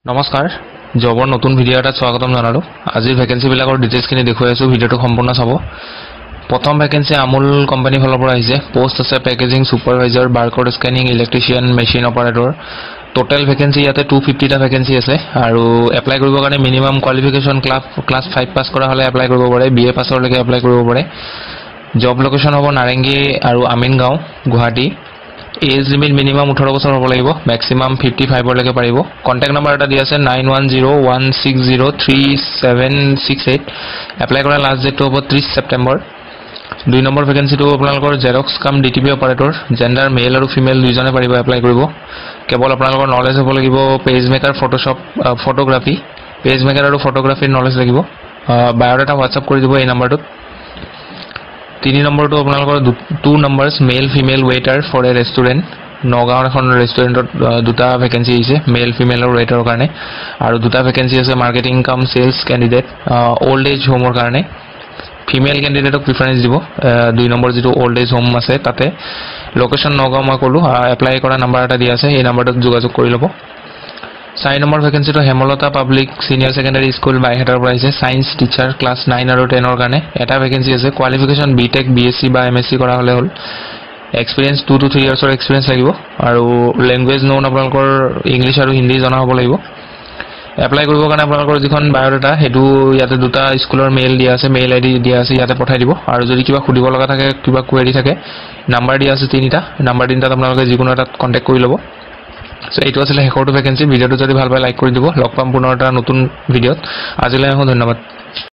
নমস্কাৰ জবৰ নতুন ভিডিঅ' এটা স্বাগতম জনালো আজিৰ ভ্যাকেন্সি বিলাকৰ ডিটেইলছ খিনি দেখুৱাই আছো ভিডিঅ'টো সম্পূৰ্ণ চাব প্ৰথম ভ্যাকেন্সি আমুল কোম্পানী ফালৰ পৰা আহিছে পোষ্ট আছে packaging supervisor barcode scanning electrician machine operator total vacancy ইয়াতে 250 টা ভ্যাকেন্সি আছে আৰু এপ্লাই কৰিবৰ কাৰণে মিনিমাম কোৱালিফিকেশন ক্লাস 5 পাস কৰা হলে এপ্লাই কৰিব পাৰে বিএ পাছৰ লৈকে এপ্লাই কৰিব পাৰে জব লোকেশন হ'ব নাৰেংগী আৰু Amingaon Guwahati age limit minimum 18 বছৰ হ'ব লাগিব मैक्सिमम 55 লৈকে পাৰিব কন্টাক্ট নম্বৰ এটা দি আছে 9101603768 এপ্লাই কৰা লাষ্ট ডেট হ'ব 30 সেপ্টেম্বৰ 2 নম্বৰ ভ্যাকেন্সিটো আপোনালোকৰ জেৰক্স কাম ডিটিপি অপাৰেটৰ জেন্ডাৰ মেল আৰু ফিমেল দুইজনে পাৰিব এপ্লাই কৰিব কেৱল আপোনালোকৰ নলেজ হ'ব লাগিব page maker Photoshop photography page maker আৰু ফটোগ্ৰাফিৰ নলেজ লাগিব বায়োডাটা WhatsApp কৰি দিব এই নম্বৰটোত 3 নম্বৰটো আপোনালোকৰ 2 numbers male female waiter for a restaurant নগাঁৱৰ এখন ৰেষ্টুৰেন্টত দুটা ভ্যাকেন্সি আছে মেল ফিমেল আৰু ওয়েটাৰৰ কাৰণে আৰু দুটা ভ্যাকেন্সি আছে মাৰ্কেটিং কাম সেলস ক্যান্ডিডেট ওল্ড এজ হোমৰ কাৰণে ফিমেল ক্যান্ডিডেটক প্ৰিফাৰেন্স দিব 2 নম্বৰ যেটো ওল্ড এজ হোম আছে তাতে লোকেশন নগাঁও মই কলো এপ্লাই কৰা নম্বৰ এটা দি আছে এই নম্বৰটোত যোগাযোগ কৰি লব 4 নম্বৰ ভ্যাকেন্সিটো Hemlata public senior secondary school বাইহাটাৰ পৰা আছে সায়েন্স টিচাৰ ক্লাস 9 আৰু 10 ৰ কাৰণে এটা ভ্যাকেন্সি আছে কোৱালিফিকেশন বিটেক বিএসসি বা এমএসসি কৰা হলে হল এক্সপেৰিয়েন্স 2 to 3 ইয়াৰ্ছৰ এক্সপেৰিয়েন্স লাগিব আৰু ল্যাঙ্গুৱেজ নোন আপোনালোকৰ ইংলিশ আৰু হিন্দী জনা হ'ব লাগিব এপ্লাই কৰিবৰ কাৰণে আপোনালোকৰ যিখন বায়োডাটা হেতু ইয়াতে দুটা স্কুলৰ মেইল দিয়া আছে মেইল আইডি দিয়া আছে ইয়াতে পঠাই দিব আৰু যদি কিবা খুদিব লগা থাকে কিবা কোৱেৰি থাকে নম্বৰ দিয়া আছে তিনিটা নম্বৰ তিনিটাত আপোনালোকে যিকোনো এটা কন্টাক্ট কৰি লব সো এইটো আছিল হেকৰটো ভ্যাকেন্সি ভিডিঅটো যদি ভাল পায় লাইক কৰি দিব লগ পাম পুনৰ এটা নতুন ভিডিঅত আজিলৈ ধন্যবাদ